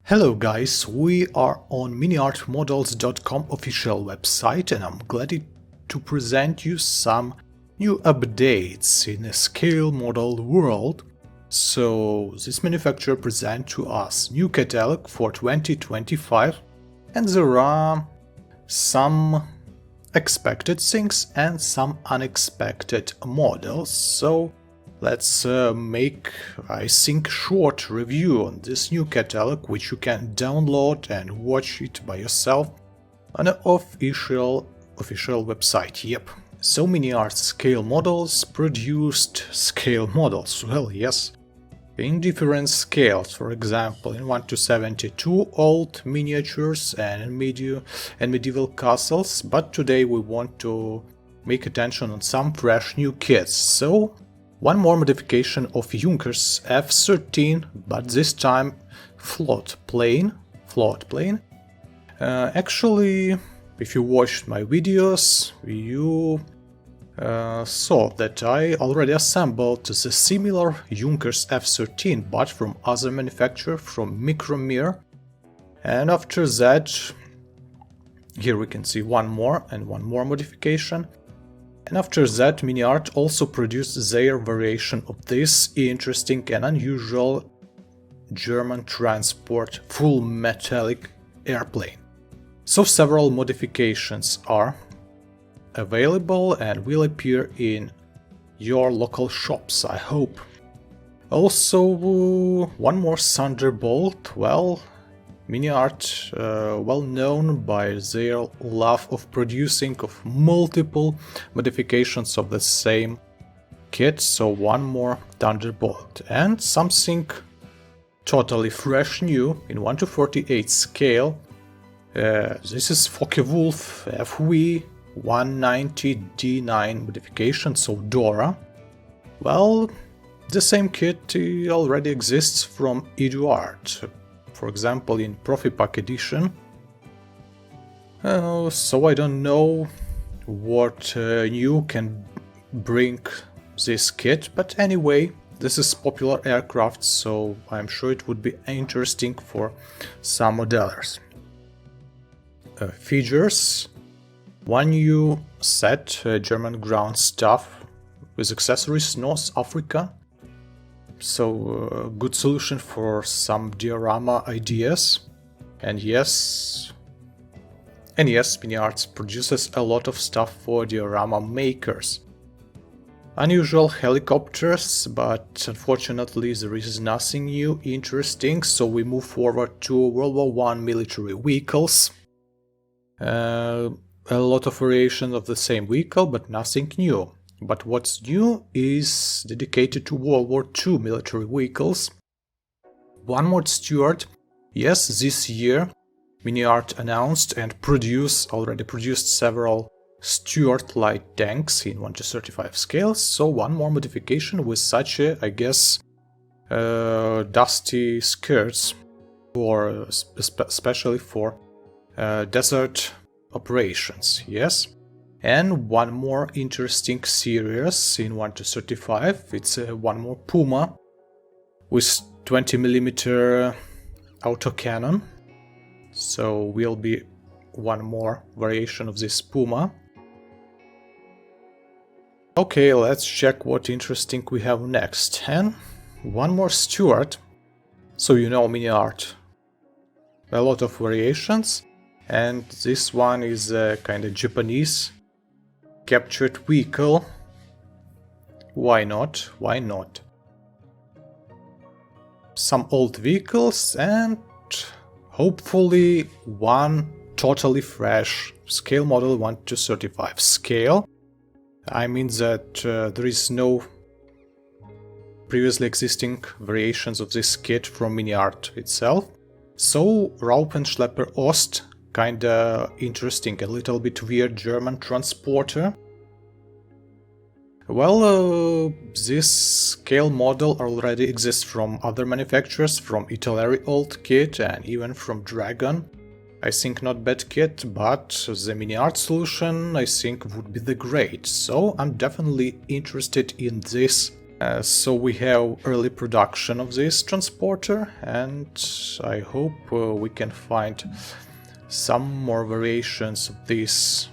Hello guys, we are on miniartmodels.com official website and I'm glad to present you some new updates in a scale model world. So this manufacturer presents to us new catalog for 2025 and there are some expected things and some unexpected models. So let's make, I think, short review on this new catalog, which you can download and watch it by yourself on an official website. Yep. So MiniArt scale models produced scale models. Well, yes, in different scales. For example, in 1:72 old miniatures and medieval castles. But today we want to make attention on some fresh new kits. So one more modification of Junkers F13, but this time float plane. Actually, if you watched my videos, you saw that I already assembled the similar Junkers F13, but from other manufacturer, from Micromir. And after that, here we can see one more modification. And after that, MiniArt also produced their variation of this interesting and unusual German transport full metallic airplane. So several modifications are available and will appear in your local shops, I hope. Also, one more Thunderbolt. Well, MiniArt, well known by their love of producing of multiple modifications of the same kit, so one more Thunderbolt. And something totally fresh new in 1:48 scale. This is Focke-Wulf FW 190D9 modification, so Dora. Well, the same kit already exists from EduArt. For example, in Profipack edition. So I don't know what new can bring this kit, but anyway, this is popular aircraft, so I'm sure it would be interesting for some modelers. Features: one new set, German ground staff with accessories, North Africa. So good solution for some diorama ideas. And yes, MiniArt produces a lot of stuff for diorama makers. Unusual helicopters, but unfortunately there is nothing new interesting, so we move forward to World War I military vehicles. A lot of variation of the same vehicle, but nothing new. But what's new is dedicated to World War II military vehicles. One more Stuart. Yes, this year MiniArt announced and already produced several Stuart light tanks in 1:35 scale. So one more modification with such a, I guess, dusty skirts, for especially for desert operations. Yes. And one more interesting series in 1:35. It's one more Puma with 20mm autocannon. So will be one more variation of this Puma. Okay, let's check what interesting we have next. And one more Stuart. So you know MiniArt, a lot of variations. And this one is a kind of Japanese captured vehicle. Why not? Why not? Some old vehicles and hopefully one totally fresh scale model 1:35 scale. I mean that there is no previously existing variations of this kit from MiniArt itself. So Raupenschlepper Ost, kinda interesting, a little bit weird German transporter. Well, this scale model already exists from other manufacturers, from Italeri old kit and even from Dragon. I think not bad kit, but the MiniArt solution I think would be the great. So I'm definitely interested in this So we have early production of this transporter, and I hope we can find some more variations of this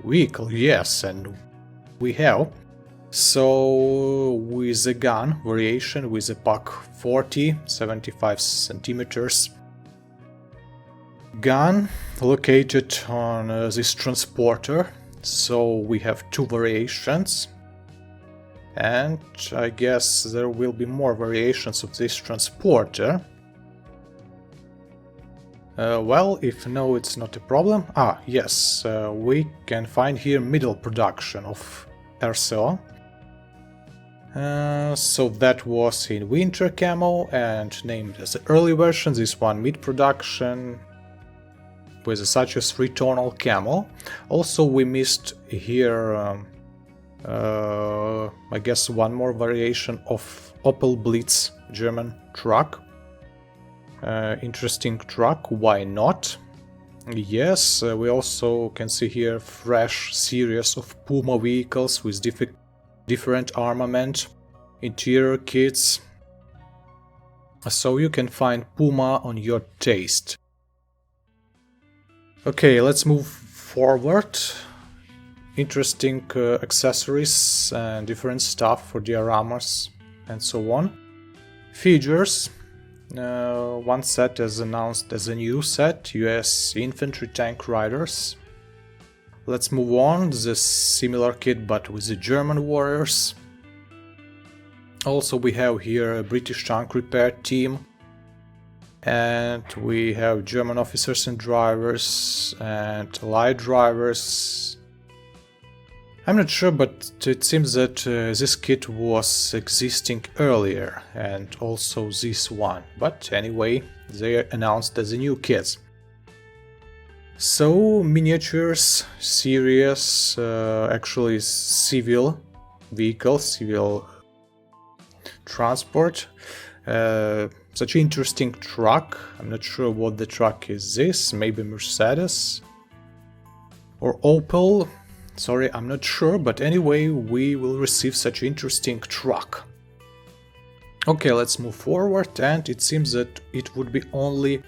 vehicle. Yes, and we have. So with a gun variation with a PAC 40, 75 centimeters gun located on this transporter. So we have two variations, and I guess there will be more variations of this transporter. Well, if no, it's not a problem. Ah, yes, we can find here middle production of RCO. So that was in winter camo and named as the early version, this one mid production with such as 3-tonal camo. Also we missed here, I guess, one more variation of Opel Blitz German truck. Interesting truck, why not? Yes, we also can see here fresh series of Puma vehicles with different armament, interior kits, so you can find Puma on your taste. Okay, let's move forward. Interesting accessories and different stuff for dioramas and so on. Figures. One set is announced as a new set, US Infantry Tank Riders. Let's move on, this similar kit but with the German warriors. Also we have here a British tank repair team, and we have German officers and drivers and light drivers. I'm not sure, but it seems that this kit was existing earlier, and also this one, but anyway, they are announced as the new kits. So, miniatures, series, actually civil vehicles, civil transport. Such an interesting truck. I'm not sure what the truck is this, maybe Mercedes or Opel. Sorry, I'm not sure, but anyway, we will receive such an interesting truck. Okay, let's move forward, and it seems that it would be only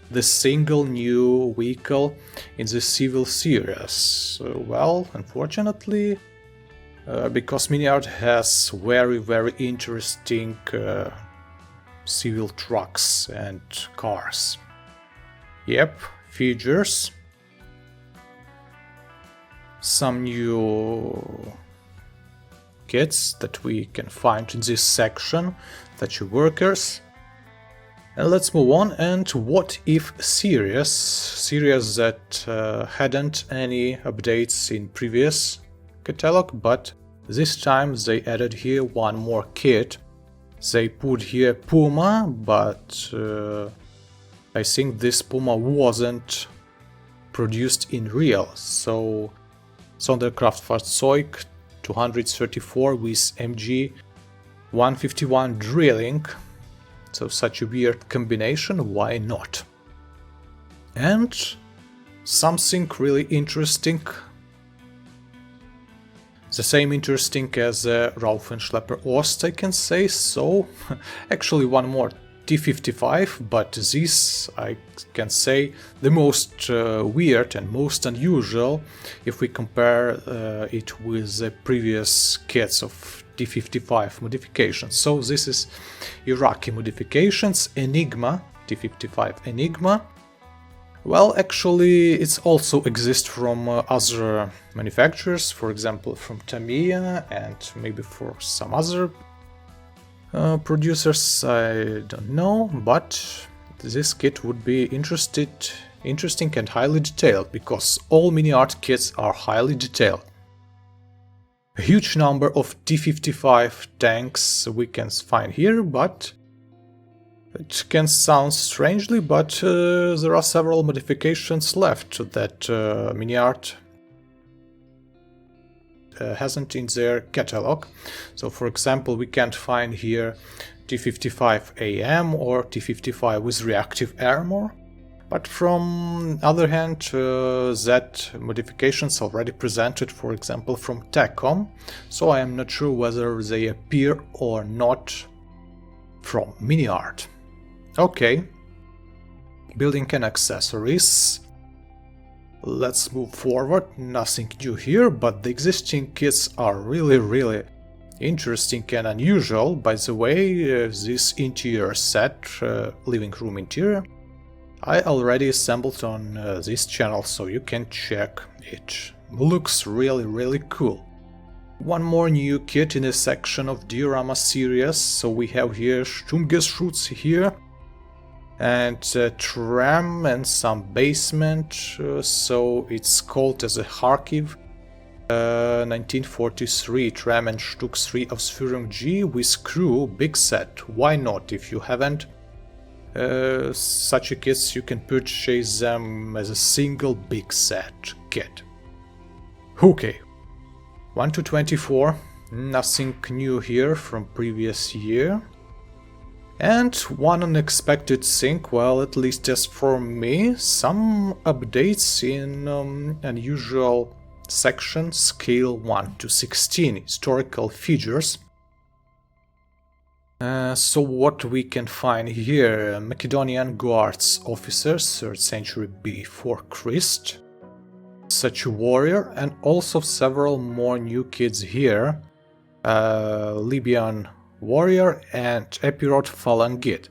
the single new vehicle in the civil series. Well, unfortunately, because MiniArt has very interesting civil trucks and cars. Yep, features. Some new kits that we can find in this section, such as workers. And let's move on, and what if series that hadn't any updates in previous catalog, but this time they added here one more kit. They put here Puma, but I think this Puma wasn't produced in real. So Sonderkraftfahrzeug 234 with MG 151 drilling. So such a weird combination, why not? And something really interesting. The same interesting as Raufenschlepper Ost, I can say. So actually one more T55, but this I can say the most weird and most unusual if we compare it with the previous kits of T55 modifications. So this is Iraqi modifications, Enigma, T55 Enigma. Well, actually it also exists from other manufacturers, for example from Tamiya and maybe for some other producers, I don't know, but this kit would be interesting and highly detailed, because all MiniArt kits are highly detailed. A huge number of T55 tanks we can find here, but it can sound strangely, but there are several modifications left that MiniArt hasn't in their catalog. So for example, we can't find here T55 AM or T55 with reactive armor. But from other hand, that modifications already presented, for example, from Tecom, so I am not sure whether they appear or not from MiniArt. Okay, building and accessories. Let's move forward. Nothing new here, but the existing kits are really interesting and unusual. By the way, this interior set, living room interior, I already assembled on this channel, so you can check it. Looks really cool. One more new kit in a section of Diorama series, so we have here Sturmgeschütz here, and tram and some basement, so it's called as a Kharkiv 1943 tram and Stück 3 of Führung G with crew, big set. Why not? If you haven't such a kits, you can purchase them as a single big set kit. Okay, 1 to 24, nothing new here from previous year. And one unexpected thing, well, at least as for me, some updates in unusual section, scale 1 to 16, historical figures. So what we can find here: Macedonian Guards officers, 3rd century before Christ, such a warrior, and also several more new kids here, Libyan warrior and Epirot Phalangite.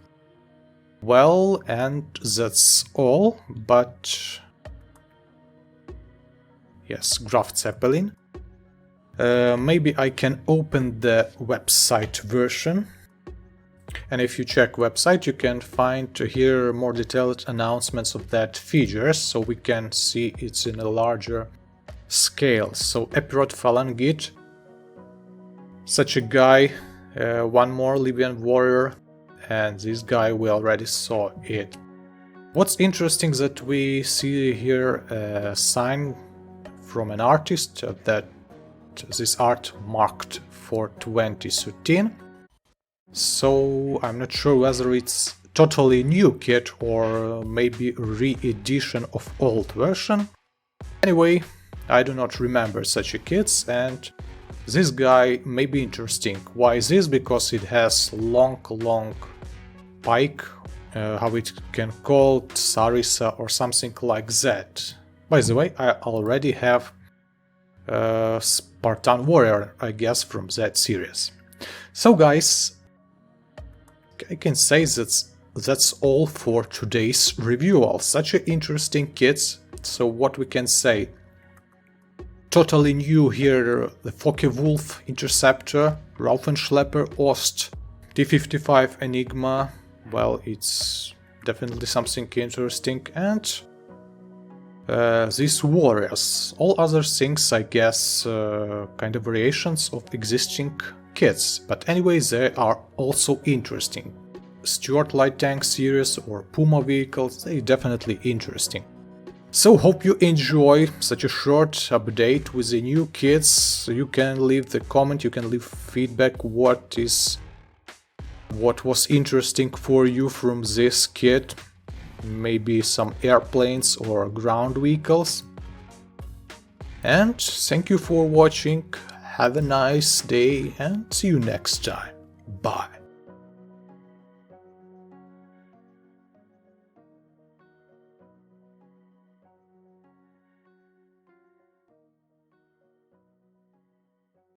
Well, and that's all, but yes, Graf Zeppelin. Maybe I can open the website version, and if you check website you can find here more detailed announcements of that features, so we can see it's in a larger scale. So Epirot Phalangite, such a guy. One more Libyan warrior, and this guy we already saw it. What's interesting that we see here a sign from an artist that this art marked for 2013. So I'm not sure whether it's totally new kit or maybe re-edition of old version. Anyway, I do not remember such a kits, and this guy may be interesting. Why is this? Because it has long pike, how it can call Sarissa or something like that. By the way, I already have Spartan Warrior, I guess, from that series. So guys, I can say that's all for today's review of such an interesting kits. So what we can say? Totally new here, the Focke-Wulf Interceptor, Raufenschlepper Ost, T-55 Enigma, well, it's definitely something interesting, and these warriors. All other things, I guess, kind of variations of existing kits, but anyway, they are also interesting. Stuart Light Tank series or Puma vehicles, they definitely interesting. So hope you enjoy such a short update with the new kits. You can leave the comment, you can leave feedback what was interesting for you from this kit. Maybe some airplanes or ground vehicles. And thank you for watching. Have a nice day and see you next time. Bye.